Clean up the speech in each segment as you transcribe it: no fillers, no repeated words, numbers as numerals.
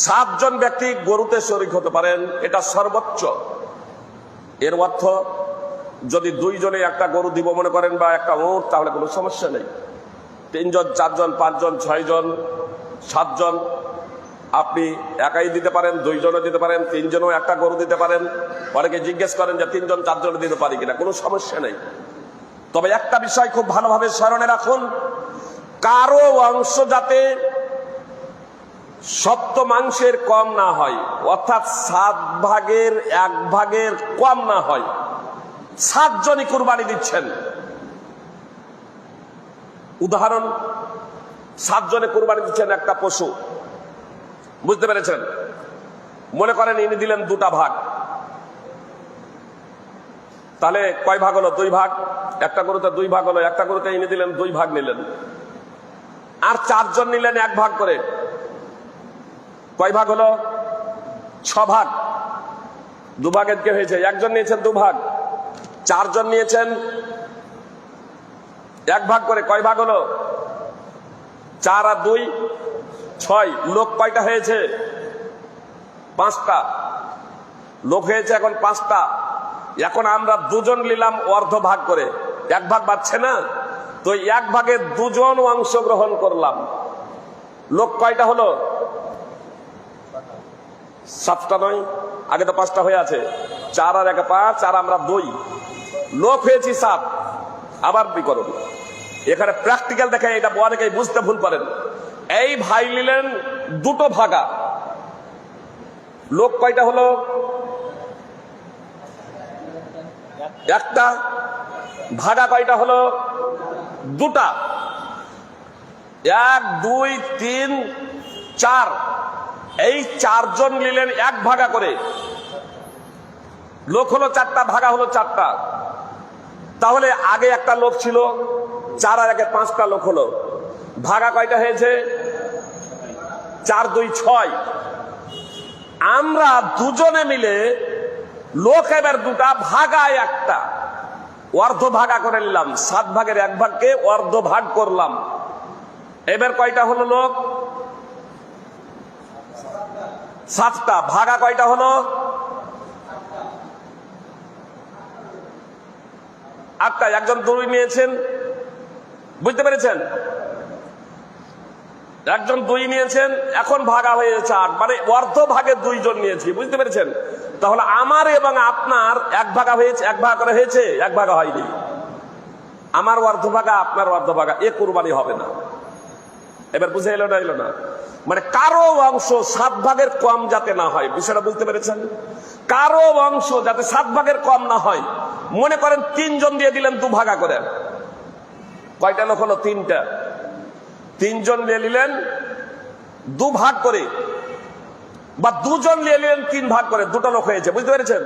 7 জন ব্যক্তি গরুতে শরীক হতে পারেন, এটা সর্বোচ্চ। এর অর্থ যদি 2 জনে একটা গরু দিব মনে করেন বা একটা উট, তাহলে কোনো সমস্যা নেই। 3 জন, 4 জন, 5 জন, 6 জন, 7 জন আপনি একাই দিতে পারেন, 2 জনও দিতে পারেন, 3 জনও একটা গরু দিতে পারেন। অনেকে জিজ্ঞেস করেন যে 3 জন 4 জন দিতে পারি কিনা, কোনো সমস্যা নেই। তবে একটা বিষয় খুব ভালোভাবে স্মরণে রাখুন, কারো অংশ যাতে সপ্তমাংশের কম না হয়, অর্থাৎ 7 ভাগের 1 ভাগের কম না হয়। 7 জনই কুরবানি দিচ্ছেন, উদাহরণ 7 জনে কুরবানি দিচ্ছেন একটা পশু, বুঝতে পেরেছেন? মনে করেন ইনি দিলেন 2টা ভাগ, তাহলে কয় ভাগ হলো? 2 ভাগ। একটা গরুতে 2 ভাগ হলো, একটা গরুতে ইনি দিলেন 2 ভাগ নিলেন। আর 4 জন নিলেন 1 ভাগ করে, কয় ভাগ হলো? 6 ভাগ। 2 ভাগের কে হয়েছে? 1 জন নিয়েছেন 2 ভাগ, 4 জন নিয়েছেন 1 ভাগ করে, কয় ভাগ হলো? 4 আর 2 6। লোক কয়টা হয়েছে? 5টা লোক হয়েছে, এখন 5টা। এখন আমরা 2 জন নিলাম অর্ধ ভাগ করে, 1 ভাগ বাড়ছে না? তো 1 ভাগে 2 জন অংশগ্রহণ করলাম, লোক কয়টা হলো? 7টা নয়, আগে তো 5টা হয়ে আছে। 4 আর 1 5, আর আমরা 2, লোক হয়েছি 7। আবার বিকরণ, এখানে প্র্যাকটিক্যাল দেখে এটা অনেকেই বুঝতে ভুল করেন। এই ভাই নিলেন 2টো ভাগা, লোক কয়টা হলো? 1টা। ভাগা কয়টা হলো? 2টা। 1 2 3 4। এই 4 জন নিলেন 1 ভাগা করে, লোক হলো 4টা, ভাগা হলো 4টা। তাহলে আগে একটা লোক ছিল, 4 আর 1 5টা লোক হলো, ভাগা কয়টা হয়েছে? 4 2 6। আমরা 2 জনে মিলে লোক এবার 2টা, ভাগা 1টা, অর্ধ ভাগা করে নিলাম। 7 ভাগের 1 ভাগকে অর্ধ ভাগ করলাম। এবার কয়টা হলো লোক? 7টা। ভাগা কয়টা হলো? 8টা। 1 জন 2 নিয়েছেন, বুঝতে পেরেছেন? 1 জন 2 নিয়েছেন, এখন ভাগা হয়েছে 8, মানে অর্ধ ভাগে 2 জন নিয়েছি, বুঝতে পেরেছেন? তাহলে আমার এবং আপনার 1 ভাগা হয়েছে, 1 ভাগ করে হয়েছে, 1 ভাগা হয়নি। আমার অর্ধ ভাগা, আপনার অর্ধ ভাগা, এ কুরবানি হবে না। এবার বুঝে এলো না? এলো না? মানে কারো অংশ 7 ভাগের কম যাতে না হয়, বিষয়টা বুঝতে পেরেছেন? কারো অংশ যাতে 7 ভাগের কম না হয়। মনে করেন 3 জন দিয়ে দিলেন 2 ভাগা করে, কয়টা লোক হলো? 3টা। 3 জন নিয়ে নিলেন 2 ভাগ করে, বা 2 জন নিয়ে নিলেন 3 ভাগ করে, 2টা লোক হয়েছে, বুঝতে পেরেছেন?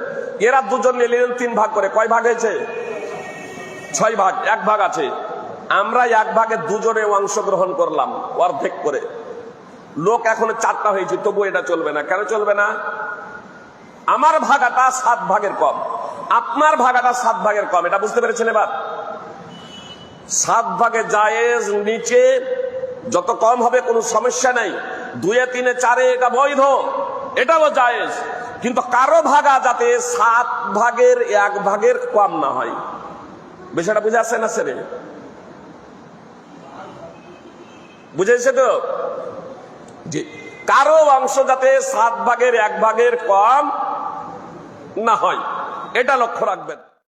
এরা 2 জন নিয়ে নিলেন 3 ভাগ করে, কয় ভাগ হয়েছে? 6 ভাগ। 1 ভাগ আছে, আমরা 1 ভাগে 2 জনে অংশগ্রহণ করলাম অর্ধেক করে, লোক এখন 4টা হয়েছে, তবু এটা চলবে না। কেন চলবে না? আমার ভাগাটা 7 ভাগের কম, আপনার ভাগাটা 7 ভাগের কম, এটা বুঝতে পেরেছেন? এবার 7 ভাগে জায়েজ, নিচে যত কম হবে কোনো সমস্যা নাই। 2 3 4 এটা বৈধ, এটাও জায়েজ, কিন্তু কারো ভাগা যাতে 7 ভাগের 1 ভাগের কম না হয়। বিষয়টা বুঝে আসছে না? সেরে বুঝেছে তো? জি, কারো অংশ যাতে 7 ভাগের 1 ভাগের কম না হয়, এটা লক্ষ্য রাখবেন।